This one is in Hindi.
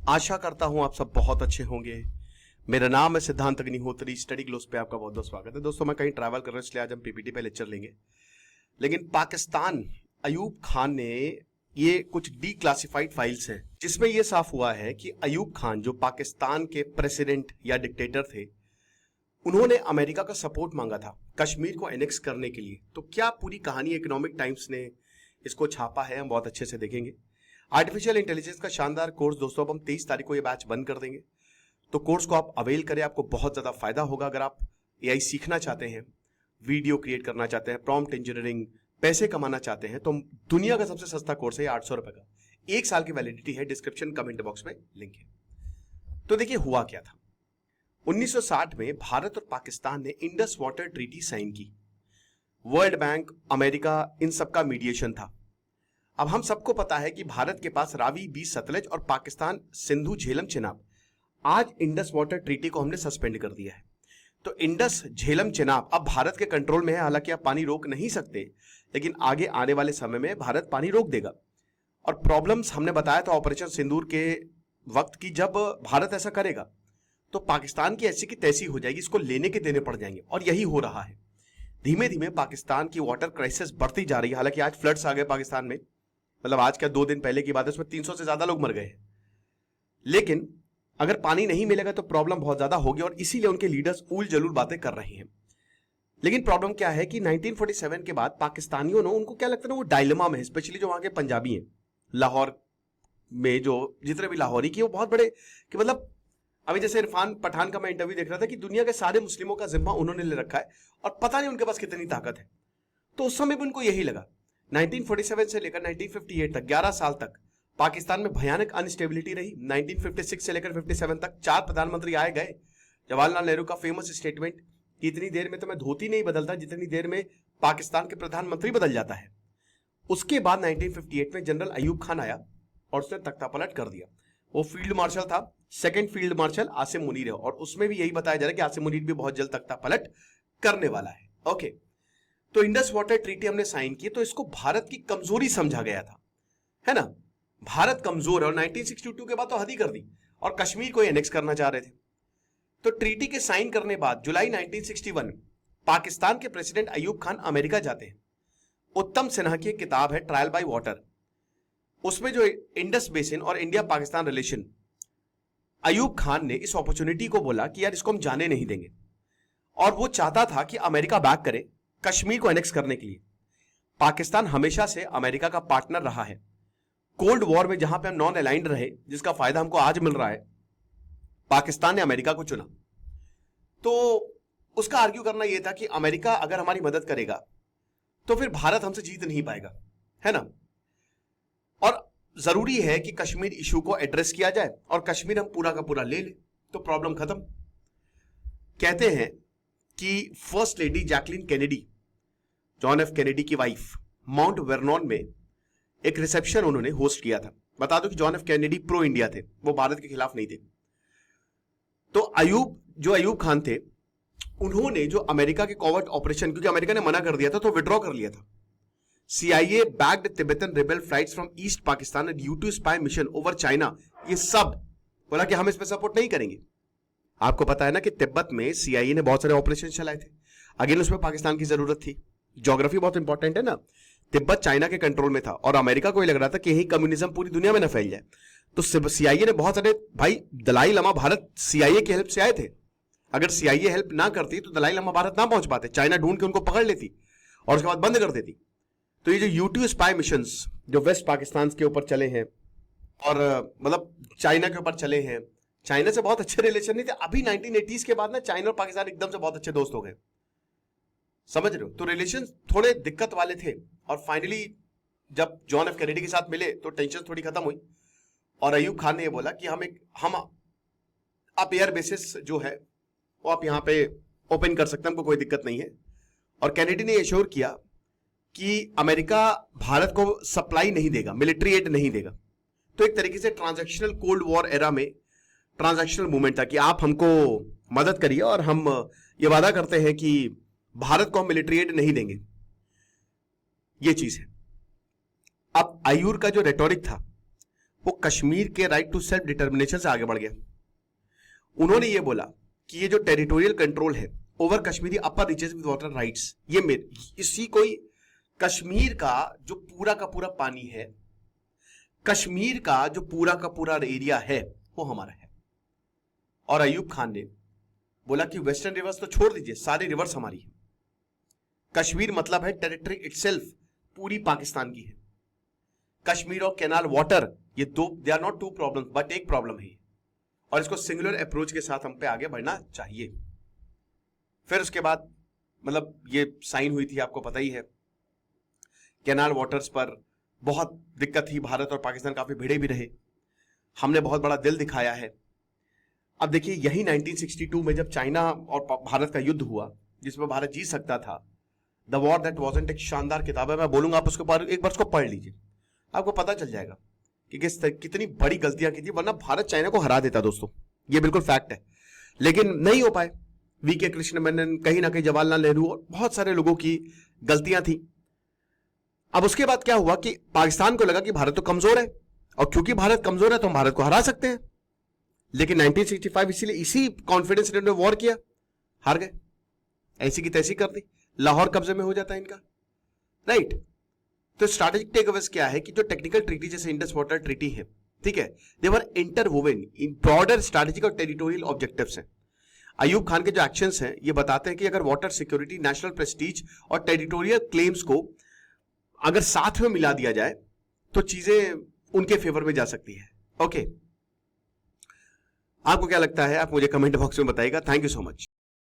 आशा करता हूं आप सब बहुत अच्छे होंगे। मेरा नाम है सिद्धांत अग्निहोत्री। स्टडी ग्लोस पे आपका बहुत बहुत स्वागत है। दोस्तों, मैं कहीं ट्रैवल कर रहा हूं, इसलिए आज हम पीपीटी पे लेक्चर लेंगे। लेकिन पाकिस्तान, अयूब खान ने ये कुछ डी क्लासिफाइड फाइल्स हैं जिसमें यह साफ हुआ है कि अयूब खान जो पाकिस्तान के प्रेसिडेंट या डिक्टेटर थे, उन्होंने अमेरिका का सपोर्ट मांगा था कश्मीर को एनेक्स करने के लिए। तो क्या पूरी कहानी इकोनॉमिक टाइम्स ने इसको छापा है, हम बहुत अच्छे से देखेंगे। आर्टिफिशियल इंटेलिजेंस का शानदार कोर्स दोस्तों, अब हम 23 तारीख को ये बैच बंद कर देंगे, तो कोर्स को आप अवेल करें, आपको बहुत ज्यादा फायदा होगा। अगर आप एआई सीखना चाहते हैं, वीडियो क्रिएट करना चाहते हैं, प्रॉम्प्ट इंजीनियरिंग, पैसे कमाना चाहते हैं, तो दुनिया का सबसे सस्ता कोर्स है, 800 रुपए का, 1 साल की वैलिडिटी है। डिस्क्रिप्शन कमेंट बॉक्स में लिंक है। तो देखिए हुआ क्या था। 1960 में भारत और पाकिस्तान ने इंडस वाटर ट्रीटी साइन की। वर्ल्ड बैंक, अमेरिका, इन सबका मीडिएशन था। अब हम सबको पता है कि भारत के पास रावी, बीस सतलज और पाकिस्तान सिंधु झेलम चिनाब। आज इंडस वाटर ट्रीटी को हमने सस्पेंड कर दिया है। तो इंडस झेलम चिनाब अब भारत के कंट्रोल में है। हालांकि आप पानी रोक नहीं सकते, लेकिन आगे आने वाले समय में भारत पानी रोक देगा। और प्रॉब्लम्स हमने बताया था ऑपरेशन सिंदूर के वक्त की, जब भारत ऐसा करेगा तो पाकिस्तान की ऐसी की तैसी हो जाएगी, इसको लेने के देने पड़ जाएंगे। और यही हो रहा है। धीमे धीमे पाकिस्तान की वाटर क्राइसिस बढ़ती जा रही है। हालांकि आज फ्लड्स आ गए पाकिस्तान में, मतलब आज क्या 2 दिन पहले की बात है, उसमें 300 से ज्यादा लोग मर गए। लेकिन अगर पानी नहीं मिलेगा तो प्रॉब्लम बहुत ज्यादा होगी, और इसीलिए उनके लीडर्स उल जलूल बातें कर रहे हैं। लेकिन प्रॉब्लम क्या है कि 1947 के बाद पाकिस्तानियों ने, उनको क्या लगता है ना, वो डायलेमा में है। स्पेशली जो वहां के पंजाबी हैं, लाहौर में जो जितने भी लाहौरी की, वो बहुत बड़े कि मतलब अभी जैसे इरफान पठान का मैं इंटरव्यू देख रहा था कि दुनिया के सारे मुस्लिमों का जिम्मा उन्होंने ले रखा है और पता नहीं उनके पास कितनी ताकत है। तो उस समय भी उनको यही लगा। 1947 से लेकर 1958 तक, 11 साल तक पाकिस्तान में भयानक अनस्टेबिलिटी रही। 1956 से लेकर 57 तक 4 प्रधानमंत्री आए गए। जवाहरलाल नेहरू का फेमस स्टेटमेंट कि इतनी देर में तो मैं धोती नहीं बदलता जितनी देर में पाकिस्तान के प्रधानमंत्री बदल जाता है। उसके बाद 1958 में जनरल अयूब खान आया और उसने तख्ता पलट कर दिया। वो फील्ड मार्शल था, second field marshal Asim Munir है, और उसमें भी यही बताया जा रहा है कि आसिम मुनीर भी बहुत जल्द तख्ता पलट करने वाला है। ओके, तो इंडस वाटर ट्रीटी हमने साइन की, तो इसको भारत की कमजोरी समझा गया था, है ना। भारत कमजोर है, और 1962 के बाद तो हद ही कर दी, और कश्मीर को एनेक्स करना चाह रहे थे। तो ट्रीटी के साइन करने बाद जुलाई 1961 पाकिस्तान के प्रेसिडेंट अयूब खान अमेरिका जाते हैं। उत्तम सिन्हा की किताब है ट्रायल बाय वाटर, उसमें जो इंडस बेसिन और इंडिया पाकिस्तान रिलेशन, अयूब खान ने इस अपॉर्चुनिटी को बोला कि यार इसको हम जाने नहीं देंगे। और वो चाहता था कि अमेरिका बैक करे कश्मीर को एनेक्स करने के लिए। पाकिस्तान हमेशा से अमेरिका का पार्टनर रहा है। कोल्ड वॉर में जहां पे हम नॉन अलाइंड रहे, जिसका फायदा हमको आज मिल रहा है, पाकिस्तान ने अमेरिका को चुना। तो उसका आर्ग्यू करना यह था कि अमेरिका अगर हमारी मदद करेगा तो फिर भारत हमसे जीत नहीं पाएगा, है ना। और जरूरी है कि कश्मीर इशू को एड्रेस किया जाए और कश्मीर हम पूरा का पूरा ले ले, तो प्रॉब्लम खत्म। कहते हैं कि first lady Jacqueline Kennedy, John F Kennedy की वाइफ, माउंट वेरनॉन में एक रिसेप्शन उन्होंने होस्ट किया था। बता दो कि John F Kennedy pro India थे, वो भारत के खिलाफ नहीं थे। तो अयूब खान थे, उन्होंने जो अमेरिका के कॉवर्ट ऑपरेशन, क्योंकि अमेरिका ने मना कर दिया था तो विड्रॉ कर लिया था। CIA backed Tibetan rebel flights from East Pakistan and U2 spy mission over China, ये सब बोला कि हम इस पे सपोर्ट नहीं करेंगे। आपको पता है ना कि तिब्बत में CIA ने बहुत सारे ऑपरेशन चलाए थे। अगेन उसमें पाकिस्तान की जरूरत थी। ज्योग्राफी बहुत इंपॉर्टेंट है ना। तिब्बत चाइना के कंट्रोल में था और अमेरिका को ये लग रहा था कि यही कम्युनिज्म पूरी दुनिया में न फैल जाए। तो CIA ने बहुत सारे, भाई दलाई लामा भारत CIA की हेल्प से आए थे। अगर CIA हेल्प ना करती तो दलाई लामा भारत ना पहुंच पाते, चाइना ढूंढ के उनको पकड़ लेती और उसके बाद बंद कर देती। तो ये जो U2 स्पाई मिशंस जो वेस्ट पाकिस्तान के ऊपर चले हैं और मतलब चाइना के ऊपर चले हैं, चाइना से बहुत अच्छे रिलेशन नहीं थे। अभी 1980s के बाद ना चाइना और पाकिस्तान एकदम से बहुत अच्छे दोस्त हो गए, समझ रहे हो। तो रिलेशन थोड़े दिक्कत वाले थे, और फाइनली जब जॉन एफ कैनेडी के साथ मिले तो टेंशन थोड़ी खत्म हुई, और अयूब खान ने ये बोला कि हम आप एयर बेसिस जो है वो आप यहाँ पे ओपन कर सकते हैं, हमको कोई दिक्कत नहीं है। और कैनेडी ने एश्योर किया कि अमेरिका भारत को सप्लाई नहीं देगा, मिलिट्री एड नहीं देगा। तो एक तरीके से ट्रांजैक्शनल कोल्ड वॉर एरा में ट्रांजैक्शनल मूवमेंट था कि आप हमको मदद करिए और हम ये वादा करते हैं कि भारत को हम मिलिट्री एड नहीं देंगे। ये चीज है। अब आयूर का जो रेटोरिक था वो कश्मीर के राइट टू सेल्फ डिटर्मिनेशन से आगे बढ़ गया। उन्होंने ये बोला कि ये जो टेरिटोरियल कंट्रोल है over Kashmiri upper reaches with water rights, ये मेरे इसी कोई कश्मीर का जो पूरा का पूरा पानी है, कश्मीर का जो पूरा का पूरा एरिया है वो हमारा है। और अयूब खान ने बोला कि वेस्टर्न रिवर्स तो छोड़ दीजिए, सारी रिवर्स हमारी है। कश्मीर मतलब है टेरिटरी इटसेल्फ, पूरी पाकिस्तान की है। कश्मीर और कैनाल वाटर, ये दो, they are not two problem but एक प्रॉब्लम है, और इसको सिंगुलर अप्रोच के साथ हम पे आगे बढ़ना चाहिए। फिर उसके बाद मतलब ये साइन हुई थी, आपको पता ही है। कैनाल वाटर्स पर बहुत दिक्कत थी, भारत और पाकिस्तान काफी भिड़े भी रहे, हमने बहुत बड़ा दिल दिखाया है। अब देखिए यही 1962 में जब चाइना और भारत का युद्ध हुआ जिसमें भारत जीत सकता था, द वॉर दैट वाज़न्ट, एक शानदार किताब है, मैं बोलूंगा आप उसके बारे एक बार उसको पढ़ लीजिए, आपको पता चल जाएगा कि कितनी बड़ी गलतियां की थी, वरना भारत चाइना को हरा देता दोस्तों, ये बिल्कुल फैक्ट है। लेकिन नहीं हो पाए, वी.के. कृष्ण मेनन, कहीं ना कहीं जवाहरलाल नेहरू और बहुत सारे लोगों की गलतियां थी। अब उसके बाद क्या हुआ कि पाकिस्तान को लगा कि भारत तो कमजोर है, और क्योंकि भारत कमजोर है तो हम भारत को हरा सकते हैं। लेकिन 1965 इसीलिए इसी कॉन्फिडेंस ने वॉर किया, हार गए, ऐसी की तैसी कर दी, लाहौर कब्जे में हो जाता है इनका, राइट। तो स्ट्रैटेजिक टेकअवेज क्या है कि जो टेक्निकल ट्रीटी जैसे इंडस वाटर ट्रीटी है, ठीक है, दे वर इंटरवोवेन इन ब्रॉडर स्ट्रैटेजिक और टेरिटोरियल ऑब्जेक्टिव्स हैं। अयूब खान के जो एक्शंस हैं ये बताते हैं कि अगर वाटर सिक्योरिटी, नेशनल प्रेस्टीज और टेरिटोरियल क्लेम्स को अगर साथ में मिला दिया जाए तो चीजें उनके फेवर में जा सकती है। ओके, आपको क्या लगता है आप मुझे कमेंट बॉक्स में बताइएगा। Thank you so much.